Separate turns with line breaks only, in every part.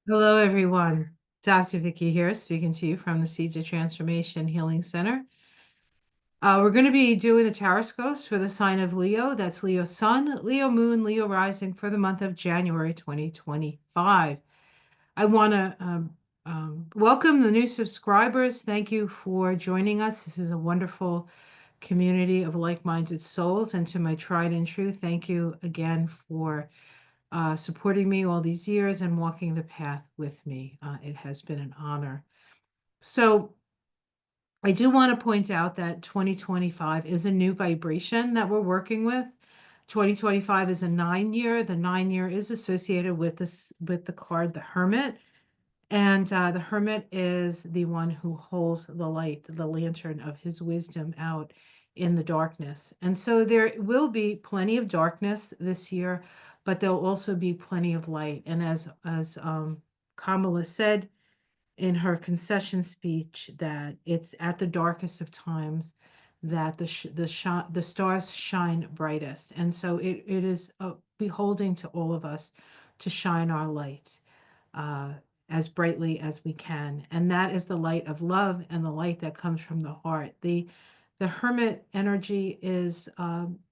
Hello, everyone. Dr. Vicky here, speaking to you from the Seeds of Transformation Healing Center. We're going to be doing the tarot scopes for the sign of Leo. That's Leo Sun, Leo Moon, Leo Rising for the month of January 2025. I want to welcome the new subscribers. Thank you for joining us. This is a wonderful community of like-minded souls. And to my tried and true, thank you again for supporting me all these years and walking the path with me. It has been an honor. So, I do want to point out that 2025 is a new vibration that we're working with. 2025 is a 9 year. The 9 year is associated with this with the card, the Hermit. And the Hermit is the one who holds the light, the lantern of his wisdom out in the darkness. And so there will be plenty of darkness this year, but there'll also be plenty of light. And as Kamala said in her concession speech, that it's at the darkest of times that the stars shine brightest. And so it is beholding to all of us to shine our lights uh, as brightly as we can. And that is the light of love and the light that comes from the heart. The Hermit energy is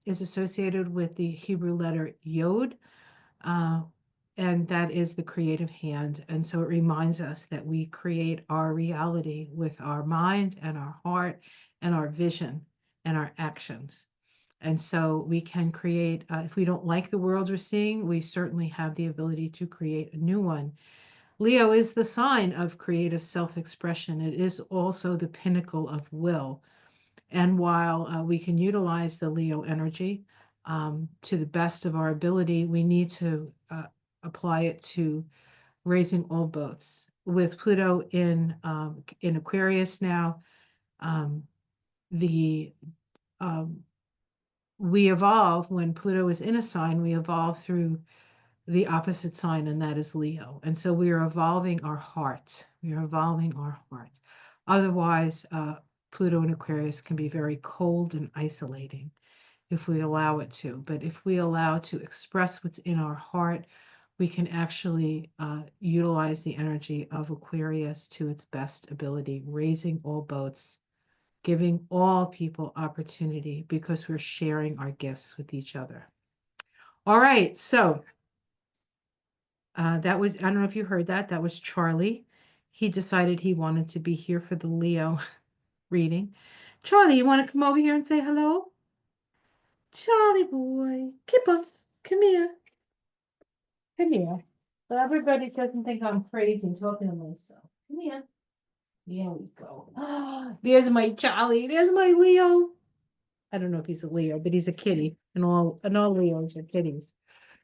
associated with the Hebrew letter Yod, uh, and that is the creative hand. And so it reminds us that we create our reality with our mind and our heart and our vision and our actions. And so we can create, if we don't like the world we're seeing, we certainly have the ability to create a new one. Leo is the sign of creative self-expression. It is also the pinnacle of will. And while we can utilize the Leo energy to the best of our ability, we need to apply it to raising all boats. With Pluto in Aquarius now, um, the um, we evolve when Pluto is in a sign. We evolve through the opposite sign, and that is Leo. And so we are evolving our heart. We are evolving our heart. Otherwise, Pluto in Aquarius can be very cold and isolating if we allow it to. But if we allow to express what's in our heart, we can actually utilize the energy of Aquarius to its best ability, raising all boats, giving all people opportunity because we're sharing our gifts with each other. All right, so that was, I don't know if you heard that. That was Charlie. He decided he wanted to be here for the Leo reading. Charlie, you want to come over here and say hello? Charlie boy, Kippers, come here. Come here. But everybody doesn't think I'm crazy talking to myself. Come here. Here we go. There's my Charlie. There's my Leo. I don't know if he's a Leo, but he's a kitty, and all Leos are kitties.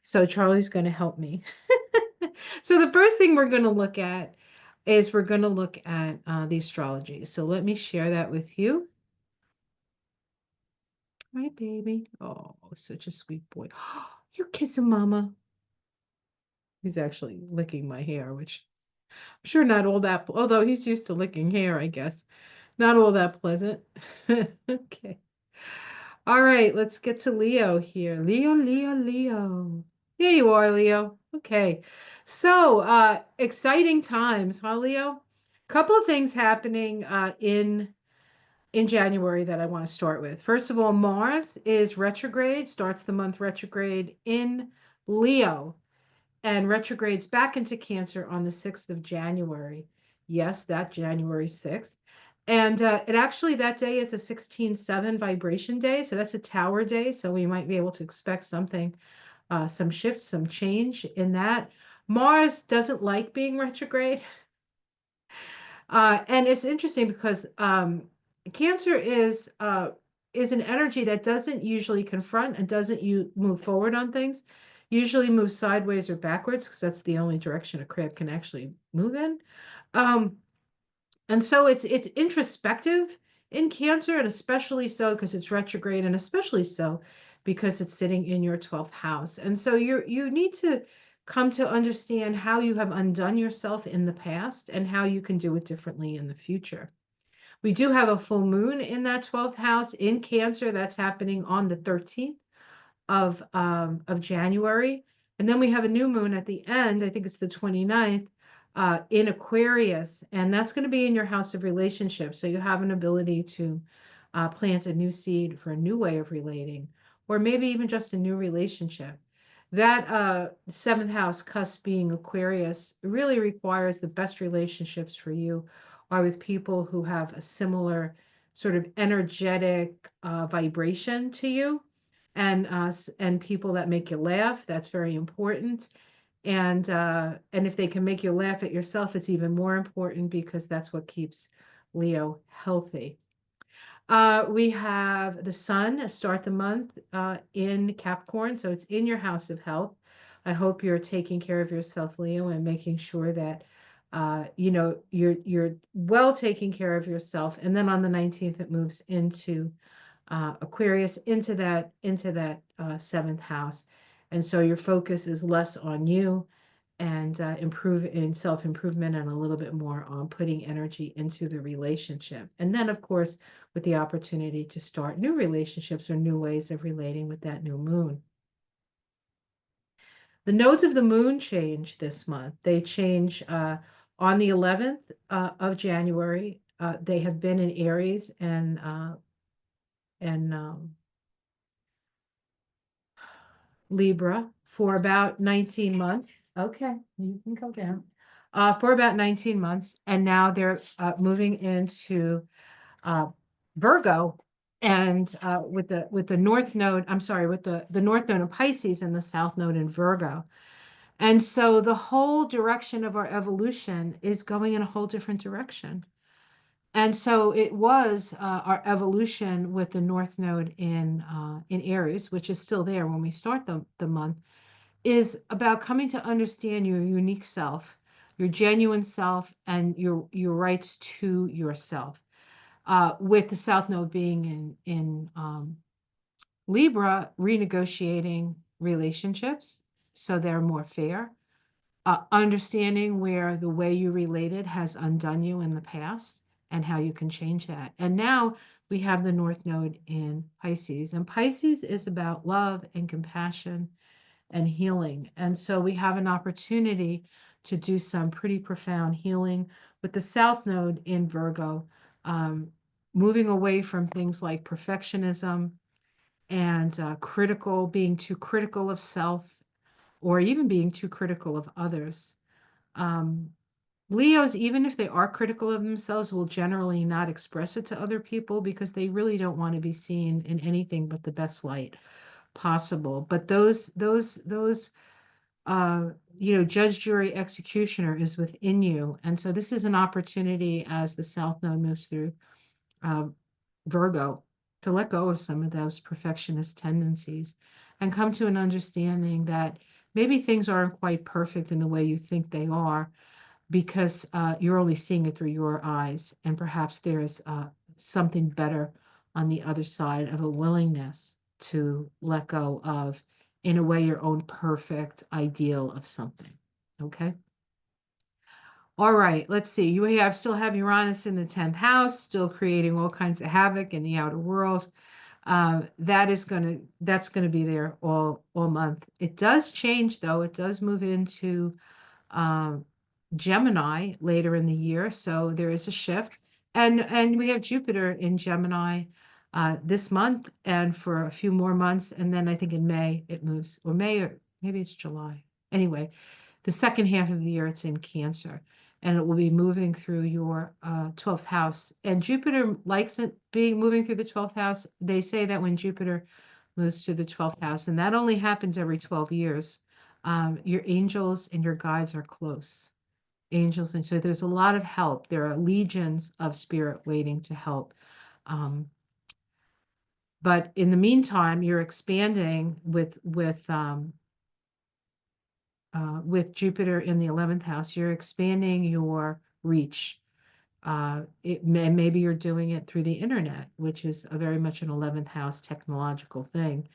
So Charlie's going to help me. So the first thing we're going to look at is we're going to look at the astrology. So let me share that with you. Hi, baby. Oh, such a sweet boy. You're kissing mama. He's actually licking my hair, which I'm sure not all that, although he's used to licking hair, I guess. Not all that pleasant. Okay. All right, let's get to Leo here. Leo, Leo, Leo. There you are, Leo. Okay. So, exciting times, huh, Leo? Couple of things happening in January that I want to start with. First of all, Mars is retrograde, starts the month retrograde in Leo and retrogrades back into Cancer on the 6th of January. Yes, that January 6th. And it actually, that day is a 16-7 vibration day. So that's a tower day. So we might be able to expect something, some shifts, some change in that. Mars doesn't like being retrograde. And it's interesting because Cancer is an energy that doesn't usually confront and doesn't you move forward on things. Usually moves sideways or backwards because that's the only direction a crab can actually move in. Um, and so it's introspective in Cancer, and especially so because it's retrograde, and especially so because it's sitting in your 12th house. And so you need to come to understand how you have undone yourself in the past and how you can do it differently in the future. We do have a full moon in that 12th house in Cancer that's happening on the 13th of January. And then we have a new moon at the end, I think it's the 29th, in Aquarius, and that's going to be in your house of relationships. So you have an ability to plant a new seed for a new way of relating, or maybe even just a new relationship. That seventh house cusp being Aquarius really requires the best relationships for you are with people who have a similar sort of energetic vibration to you, and people that make you laugh. That's very important. And if they can make you laugh at yourself, it's even more important because that's what keeps Leo healthy. We have the sun start the month in Capricorn, so it's in your house of health. I hope you're taking care of yourself, Leo, and making sure that you're well taking care of yourself. And then on the 19th, it moves into Aquarius, into that seventh house, and so your focus is less on you and improve in self-improvement and a little bit more on putting energy into the relationship. And then, of course, with the opportunity to start new relationships or new ways of relating with that new moon. The nodes of the moon change this month. They change on the 11th of January. They have been in Aries and Libra for about 19 months. Okay, you can go down. For about 19 months, and now they're moving into uh, Virgo, and with the North Node, I'm sorry, with the North Node in Pisces and the South Node in Virgo. And so the whole direction of our evolution is going in a whole different direction. And so it was our evolution with the North Node in Aries, which is still there when we start the month, is about coming to understand your unique self, your genuine self, and your rights to yourself. With the South Node being in Libra, renegotiating relationships so they're more fair, understanding where the way you related has undone you in the past and how you can change that. And now we have the North Node in Pisces, and Pisces is about love and compassion and healing. And so we have an opportunity to do some pretty profound healing with the South Node in Virgo, um, moving away from things like perfectionism and being too critical of self, or even being too critical of others. Um, Leos, even if they are critical of themselves, will generally not express it to other people because they really don't want to be seen in anything but the best light possible. But those uh, judge, jury, executioner is within you. And so this is an opportunity as the South Node moves through uh, Virgo to let go of some of those perfectionist tendencies and come to an understanding that maybe things aren't quite perfect in the way you think they are because you're only seeing it through your eyes. And perhaps there's something better on the other side of a willingness to let go of, in a way, your own perfect ideal of something. Okay. All right, let's see. Still have Uranus in the 10th house, still creating all kinds of havoc in the outer world. That's gonna be there all month. It does change though. It does move into um, Gemini later in the year, so there is a shift. And we have Jupiter in Gemini this month and for a few more months, and then I think in May it moves, or May, or maybe it's July. Anyway, the second half of the year it's in Cancer, and it will be moving through your 12th house. And Jupiter likes it being moving through the 12th house. They say that when Jupiter moves to the 12th house, and that only happens every 12 years, your angels and your guides are close. Angels, and so there's a lot of help. There are legions of spirit waiting to help. Um, but in the meantime, you're expanding with Jupiter in the 11th house. You're expanding your reach. Maybe you're doing it through the internet, which is a very much an 11th house technological thing.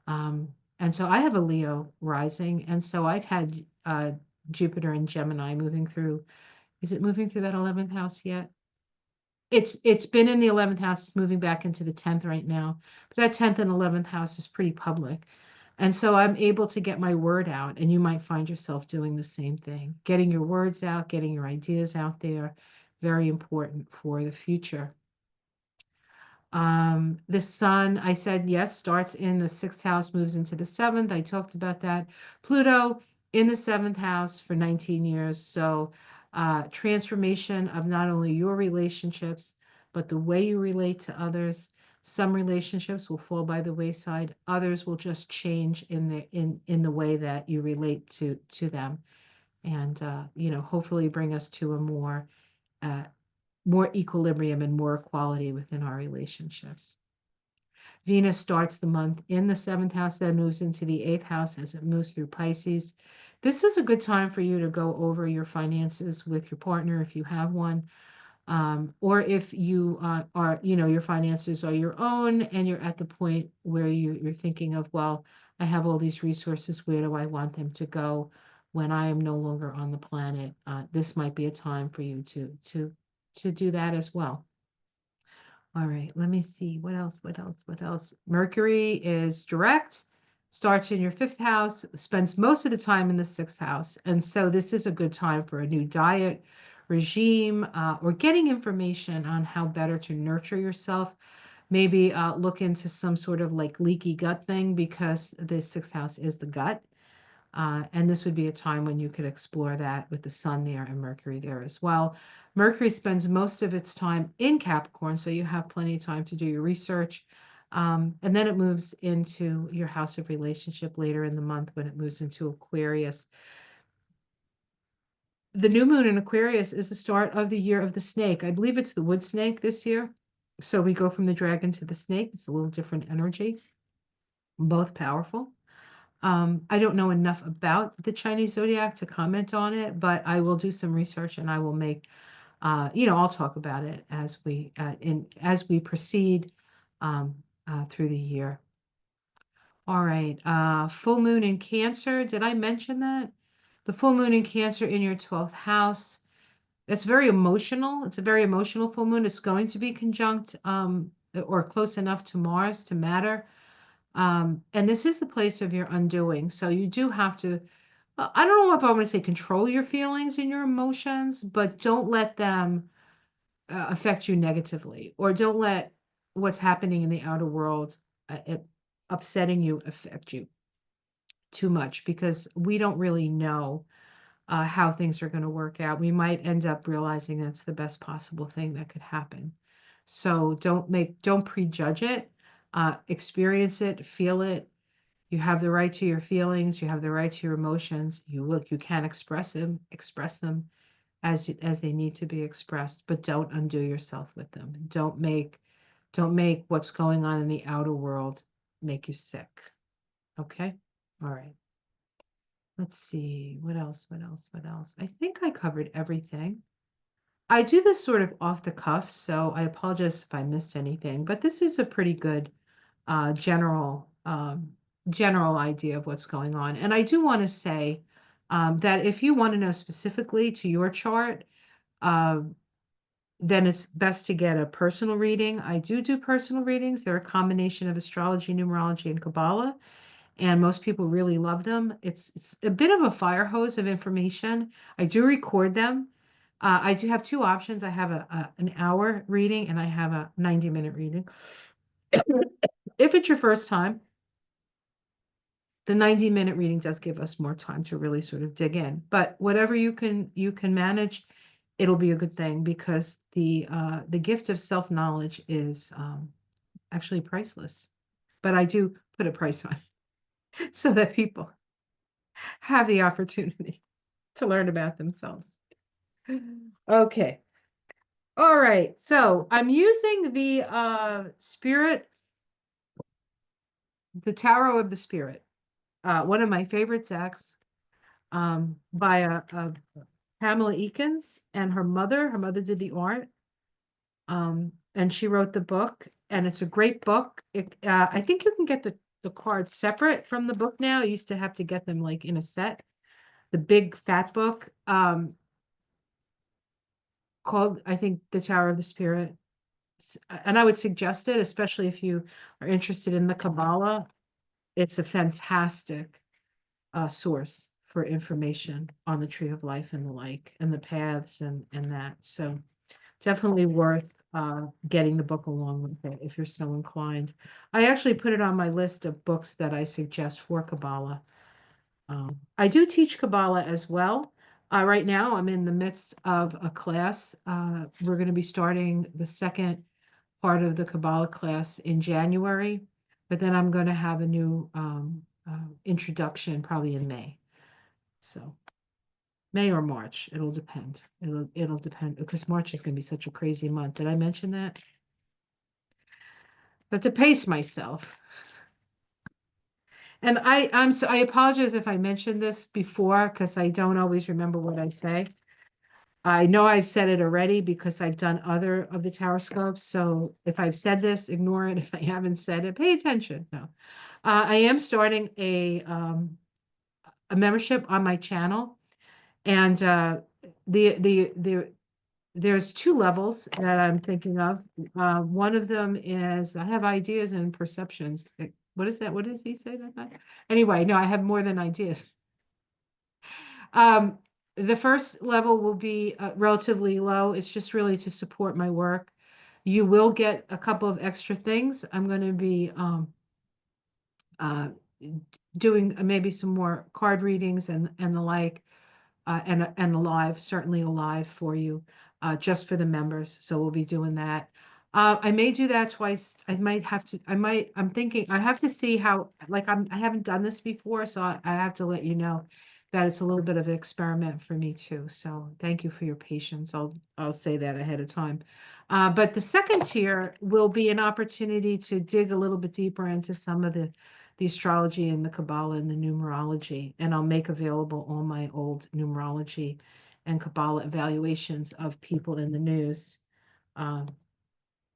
And so I have a Leo rising, and so I've had Jupiter and Gemini moving through. Is it moving through that 11th house yet? It's been in the 11th house. It's moving back into the 10th right now. But that 10th and 11th house is pretty public. And so I'm able to get my word out, and you might find yourself doing the same thing, getting your words out, getting your ideas out there. Very important for the future. The sun, I said, yes, starts in the sixth house, moves into the seventh. I talked about that. Pluto in the seventh house for 19 years. So, transformation of not only your relationships, but the way you relate to others. Some relationships will fall by the wayside. Others will just change in the way that you relate to them, and hopefully bring us to a uh, more equilibrium and more equality within our relationships. Venus starts the month in the seventh house, then moves into the eighth house as it moves through Pisces. This is a good time for you to go over your finances with your partner if you have one, or if you are, your finances are your own and you're at the point where you're thinking of, well, I have all these resources, where do I want them to go when I am no longer on the planet? This might be a time for you to do that as well. All right, let me see. What else? What else? What else? Mercury is direct, starts in your fifth house, spends most of the time in the sixth house. And so this is a good time for a new diet regime, or getting information on how better to nurture yourself. Maybe look into some sort of like leaky gut thing, because the sixth house is the gut. And this would be a time when you could explore that with the sun there and Mercury there as well. Mercury spends most of its time in Capricorn, so you have plenty of time to do your research. And then it moves into your house of relationship later in the month when it moves into Aquarius. The new moon in Aquarius is the start of the year of the snake. I believe it's the wood snake this year. So we go from the dragon to the snake. It's a little different energy, both powerful. I don't know enough about the Chinese zodiac to comment on it, but I will do some research and I will make, I'll talk about it as we proceed through the year. All right, full moon in Cancer. Did I mention that? The full moon in Cancer in your 12th house. It's very emotional. It's a very emotional full moon. It's going to be conjunct or close enough to Mars to matter. And this is the place of your undoing. So you do have to, I don't know if I want to say control your feelings and your emotions, but don't let them affect you negatively, or don't let what's happening in the outer world, upsetting you, affect you too much, because we don't really know how things are going to work out. We might end up realizing that's the best possible thing that could happen. So don't prejudge it. Experience it, feel it. You have the right to your feelings. You have the right to your emotions. You can express them as they need to be expressed, but don't undo yourself with them. Don't make what's going on in the outer world make you sick. Okay? All right. Let's see. What else? What else? What else? I think I covered everything. I do this sort of off the cuff, so I apologize if I missed anything, but this is a pretty good uh, general um, general idea of what's going on. And I do want to say that if you want to know specifically to your chart, uh, then it's best to get a personal reading. I do personal readings. They're a combination of astrology, numerology, and Kabbalah, and most people really love them. It's a bit of a fire hose of information. I do record them. I do have two options. I have an hour reading and I have a 90-minute reading. If it's your first time, the 90-minute reading does give us more time to really sort of dig in. But whatever you can manage, it'll be a good thing, because the gift of self-knowledge is actually priceless. But I do put a price on it so that people have the opportunity to learn about themselves. Okay. All right. So I'm using the Tarot of the Spirit, one of my favorite decks, by a Pamela Eakins and her mother. Her mother did the art, and she wrote the book, and it's a great book. I think you can get the cards separate from the book now. I used to have to get them like in a set. The big fat book, called, I think, The Tower of the Spirit. And I would suggest it, especially if you are interested in the Kabbalah. it's a fantastic source for information on the tree of life and the like, and the paths and that. So definitely worth getting the book along with it if you're so inclined. I actually put it on my list of books that I suggest for Kabbalah. I do teach Kabbalah as well. Right now, I'm in the midst of a class. We're going to be starting the second part of the Kabbalah class in January, but then I'm going to have a new introduction probably in May. So May or March, it'll depend. It'll depend because March is going to be such a crazy month. Did I mention that? But to pace myself. And I apologize if I mentioned this before because I don't always remember what I say. I know I've said it already because I've done other of the tower scopes. So if I've said this, ignore it. If I haven't said it, pay attention. No, I am starting a membership on my channel, and the there's two levels that I'm thinking of. One of them is I have ideas and perceptions. What is that? What does he say that? Anyway, no, I have more than ideas. Um, the first level will be relatively low. It's just really to support my work. You will get a couple of extra things. I'm going to be uh, doing maybe some more card readings and the like, and a live, certainly a live for you, just for the members. So we'll be doing that. I may do that twice. I might have to. I'm thinking. I have to see how. Like I haven't done this before, so I have to let you know that it's a little bit of an experiment for me too. So thank you for your patience. I'll say that ahead of time. But the second tier will be an opportunity to dig a little bit deeper into some of the astrology and the Kabbalah and the numerology, and I'll make available all my old numerology and Kabbalah evaluations of people in the news. Um,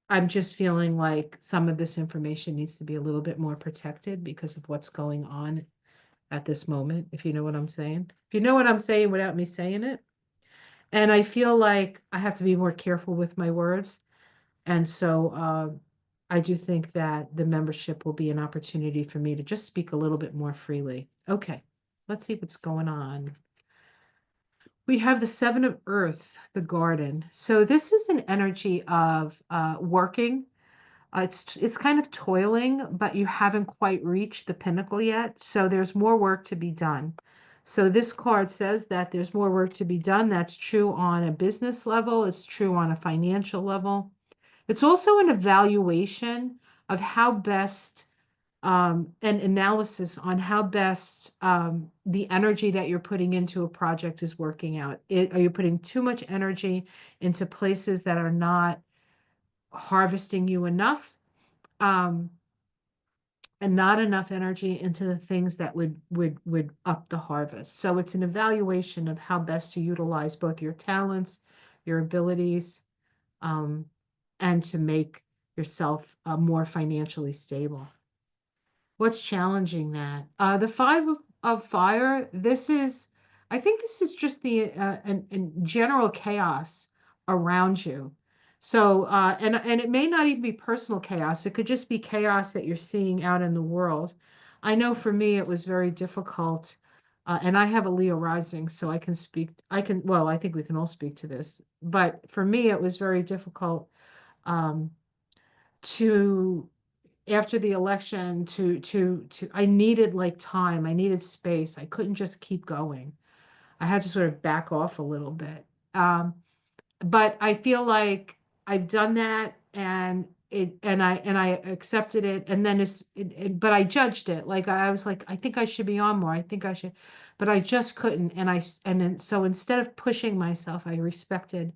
I'm just feeling like some of this information needs to be a little bit more protected because of what's going on at this moment, if you know what I'm saying. If you know what I'm saying without me saying it. And I feel like I have to be more careful with my words. And so I do think that the membership will be an opportunity for me to just speak a little bit more freely. Okay, let's see what's going on. We have the Seven of Earth, the garden. So this is an energy of working. It's kind of toiling, but you haven't quite reached the pinnacle yet. So there's more work to be done. So this card says that there's more work to be done. That's true on a business level. It's true on a financial level. It's also an evaluation of how best an analysis on how best the energy that you're putting into a project is working out. Are you putting too much energy into places that are not harvesting you enough, um, and not enough energy into the things that would up the harvest? So it's an evaluation of how best to utilize both your talents, your abilities, um, and to make yourself more financially stable. What's challenging that? The five of fire, I think this is just the an general chaos around you. So, and it may not even be personal chaos. It could just be chaos that you're seeing out in the world. I know for me, it was very difficult. And I have a Leo rising, so well, I think we can all speak to this. But for me, it was very difficult um, to after the election to I needed like time. I needed space. I couldn't just keep going. I had to sort of back off a little bit. But I feel like I've done that and I accepted it and then but I judged it. Like I was like I think I should be on more. I think I should, but I just couldn't and then so instead of pushing myself, I respected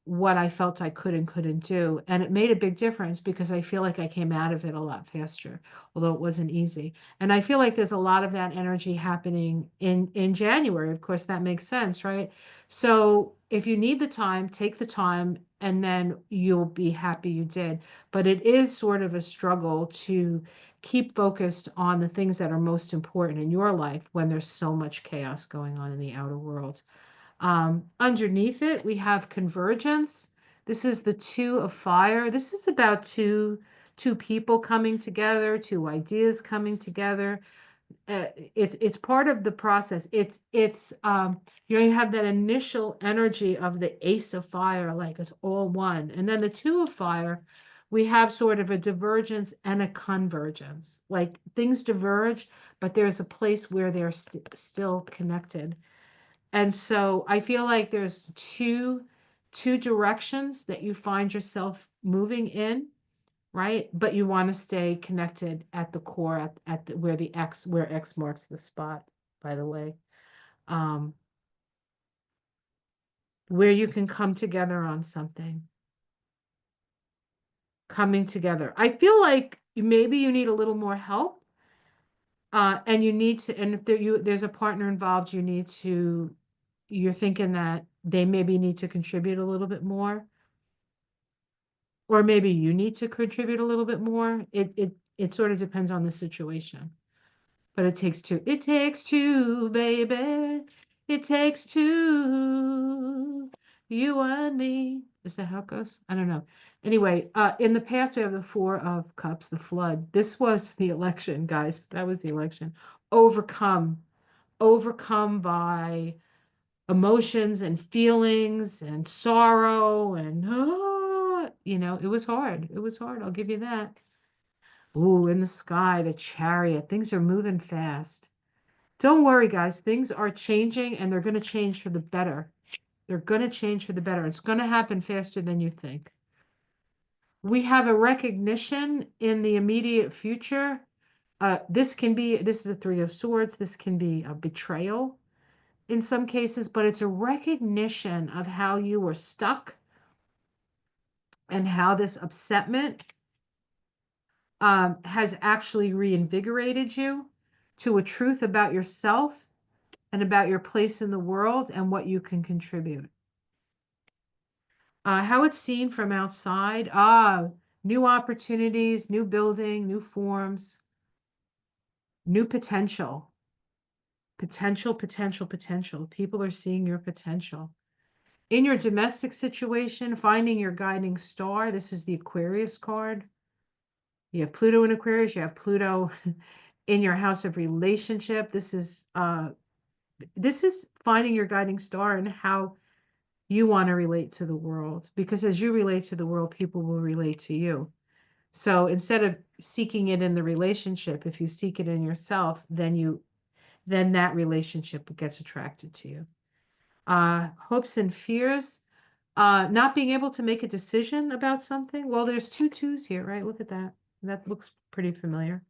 what I felt I could and couldn't do. And it made a big difference because I feel like I came out of it a lot faster, although it wasn't easy. And I feel like there's a lot of that energy happening in January. Of course, that makes sense, right? So if you need the time, take the time, and then you'll be happy you did. But it is sort of a struggle to keep focused on the things that are most important in your life when there's so much chaos going on in the outer world. Underneath it, we have convergence. This is the two of fire. This is about two people coming together, two ideas coming together. It's part of the process. You have that initial energy of the ace of fire, like it's all one. And then the two of fire, we have sort of a divergence and a convergence. Like things diverge, but there's a place where they're still connected. And so I feel like there's two directions that you find yourself moving in, right? But you want to stay connected at the core, at where X marks the spot, by the way, um, where you can come together on something, coming together. I feel like maybe you need a little more help, and you need to, and if there's a partner involved, you're thinking that they maybe need to contribute a little bit more, or maybe you need to contribute a little bit more. It sort of depends on the situation. But it takes two. It takes two, baby. It takes two. You and me. Is that how it goes? I don't know. Anyway, in the past, we have the Four of Cups, the flood. This was the election, guys. That was the election. Overcome. Overcome by emotions and feelings and sorrow and, it was hard. It was hard. I'll give you that. Ooh, in the sky, the chariot. Things are moving fast. Don't worry, guys. Things are changing and they're going to change for the better. They're going to change for the better. It's going to happen faster than you think. We have a recognition in the immediate future. This is a Three of Swords. This can be a betrayal in some cases, but it's a recognition of how you were stuck and how this upsetment has actually reinvigorated you to a truth about yourself and about your place in the world and what you can contribute. How it's seen from outside. New opportunities, new building, new forms, new potential. Potential, potential, potential. People are seeing your potential. In your domestic situation, finding your guiding star. This is the Aquarius card. You have Pluto in Aquarius. You have Pluto in your house of relationship. This is finding your guiding star and how you want to relate to the world, because as you relate to the world, people will relate to you. So instead of seeking it in the relationship, if you seek it in yourself, then that relationship gets attracted to you. Hopes and fears, not being able to make a decision about something. Well, there's two twos here, right? Look at that. That looks pretty familiar.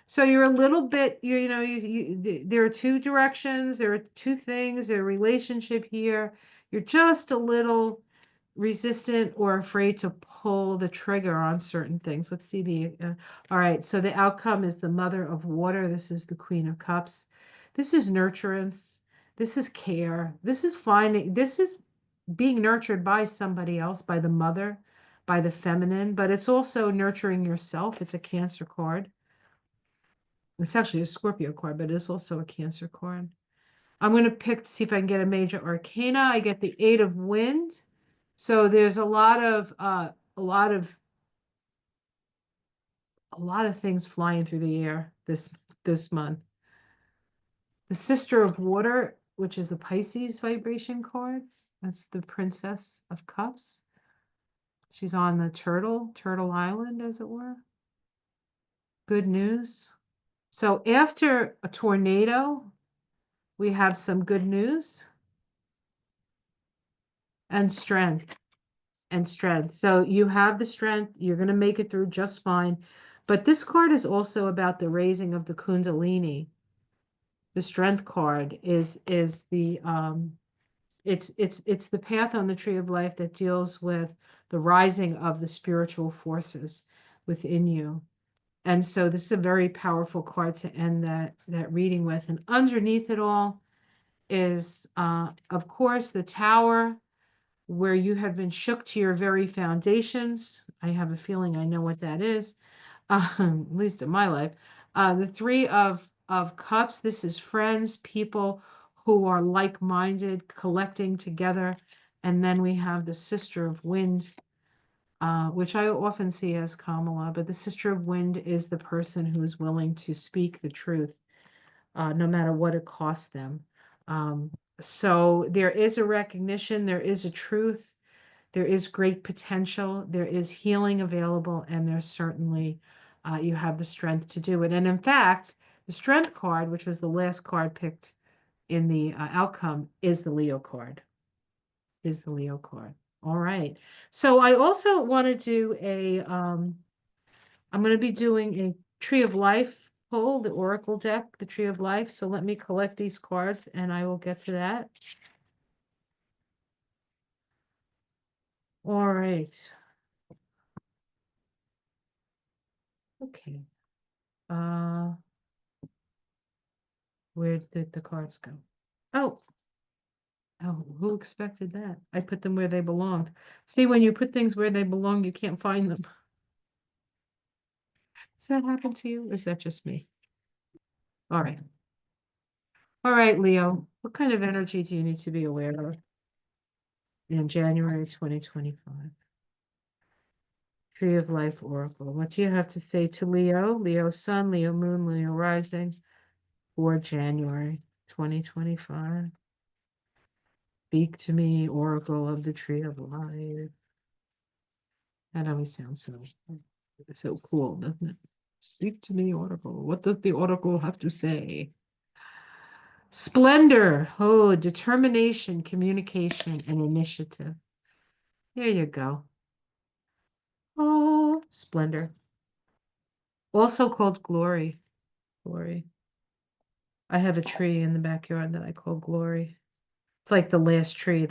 So you're a little bit, there are two directions, there are two things, there's a relationship here. You're just a little resistant or afraid to pull the trigger on certain things. Let's see all right. So the outcome is the Mother of Water. This is the Queen of Cups. This is nurturance. This is care. This is being nurtured by somebody else, by the mother, by the feminine, but it's also nurturing yourself. It's a Cancer card. It's actually a Scorpio card, but it's also a Cancer card. I'm going to pick to see if I can get a major arcana. I get the Eight of Wind. So there's a lot of things flying through the air this month. The Sister of Water, which is a Pisces vibration card. That's the Princess of Cups. She's on the Turtle Island, as it were. Good news. So after a tornado, we have some good news and strength. So you have the strength. You're going to make it through just fine. But this card is also about the raising of the Kundalini. The Strength card is the it's the path on the Tree of Life that deals with the rising of the spiritual forces within you. And so this is a very powerful card to end that reading with. And underneath it all is, of course, the Tower, where you have been shook to your very foundations. I have a feeling I know what that is, at least in my life. The Three of Cups, this is friends, people who are like-minded, collecting together. And then we have the Sister of Wind, which I often see as Kamala, but the sister of wind is the person who is willing to speak the truth, no matter what it costs them. Um, so there is a recognition, there is a truth, there is great potential, there is healing available, and there's certainly you have the strength to do it. And in fact, the strength card, which was the last card picked in the outcome, is the Leo card. Is the Leo card. All right. So I also want to do I'm going to be doing a Tree of Life pull, the Oracle deck, the Tree of Life. So let me collect these cards and I will get to that. All right. Okay. Uh, where did the cards go? Oh, oh, who expected that? I put them where they belonged. See, when you put things where they belong, you can't find them. Does that happen to you, or is that just me? All right. All right, Leo. What kind of energy do you need to be aware of in January 2025? Tree of Life Oracle. What do you have to say to Leo, Leo Sun, Leo Moon, Leo Rising for January 2025? Speak to me, Oracle of the Tree of Life. That always sounds so cool, doesn't it? Speak to me, Oracle. What does the Oracle have to say? Splendor. Oh, determination, communication, and initiative. There you go. Oh, splendor. Also called glory. Glory. I have a tree in the backyard that I call Glory. It's like the last tree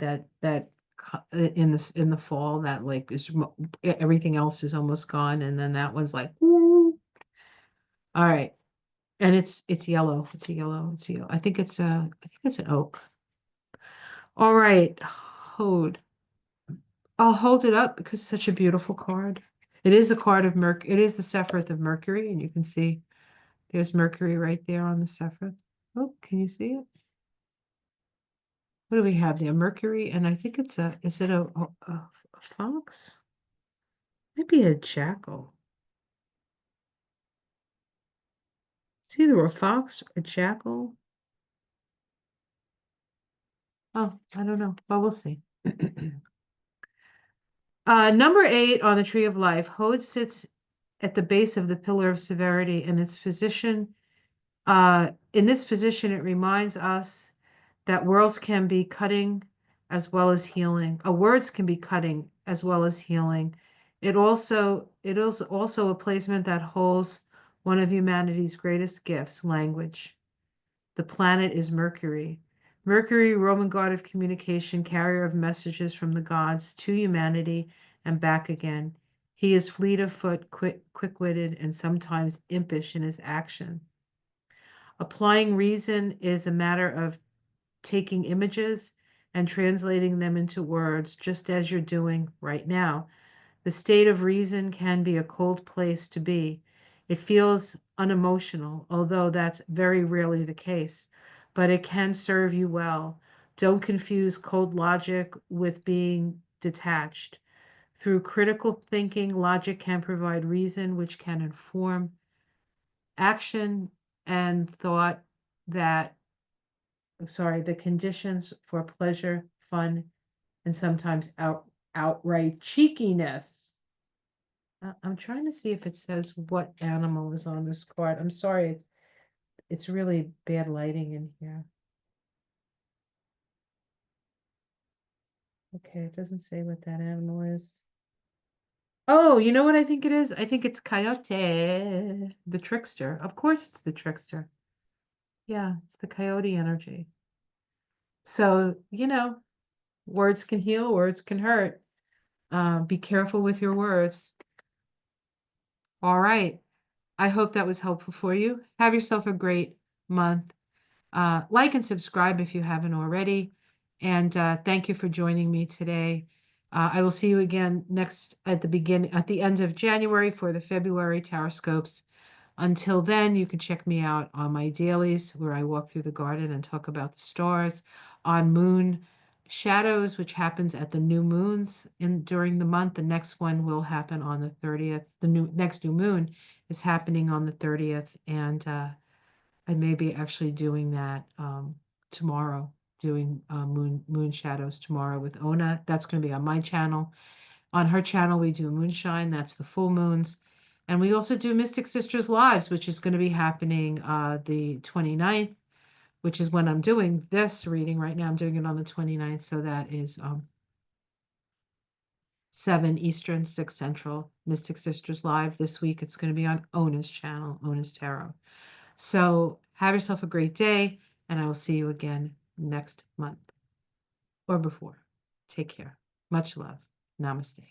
in the fall that like everything else is almost gone, and then that one's like, ooh. All right, and it's yellow. It's a yellow. It's a yellow. I think it's an oak. All right, hold. I'll hold it up because it's such a beautiful card. It is the card of It is the Sephiroth of Mercury, and you can see there's Mercury right there on the Sephiroth. Oh, can you see it? What do we have there? Mercury, and I think is it a fox? Maybe a jackal. It's either a fox or a jackal. Oh, I don't know. Well, we'll see. Number 8 on the Tree of Life. Hod sits at the base of the Pillar of Severity, and its position. In this position, it reminds us that worlds can be cutting as well as healing. Words can be cutting as well as healing. It is also a placement that holds one of humanity's greatest gifts, language. The planet is Mercury. Mercury, Roman god of communication, carrier of messages from the gods to humanity and back again. He is fleet of foot, quick-witted, and sometimes impish in his action. Applying reason is a matter of taking images and translating them into words, just as you're doing right now. The state of reason can be a cold place to be. It feels unemotional, although that's very rarely the case, but it can serve you well. Don't confuse cold logic with being detached. Through critical thinking, logic can provide reason, which can inform action and thought that the conditions for pleasure, fun, and sometimes outright cheekiness. I'm trying to see if it says what animal is on this card. I'm sorry, it's really bad lighting in here. Okay, it doesn't say what that animal is. Oh, you know what I think it is? I think it's Coyote, the trickster. Of course it's the trickster. Yeah, it's the coyote energy. So, words can heal, words can hurt. Be careful with your words. All right. I hope that was helpful for you. Have yourself a great month. Like and subscribe if you haven't already. And thank you for joining me today. I will see you again at the end of January for the February Taroscopes. Until then, you can check me out on my dailies where I walk through the garden and talk about the stars, on Moon shadows, which happens at the new moons during the month. The next one will happen on the 30th. The next new moon is happening on the 30th, and I may be actually doing that tomorrow, doing moon shadows tomorrow with Ona. That's going to be on my channel. On her channel, we do moonshine. That's the full moons. And we also do Mystic Sisters Lives, which is going to be happening the 29th, which is when I'm doing this reading right now. I'm doing it on the 29th. So that is 7 Eastern, 6 Central, Mystic Sisters Live. This week, it's going to be on Ona's channel, Ona's Tarot. So have yourself a great day, and I will see you again next month or before. Take care. Much love. Namaste.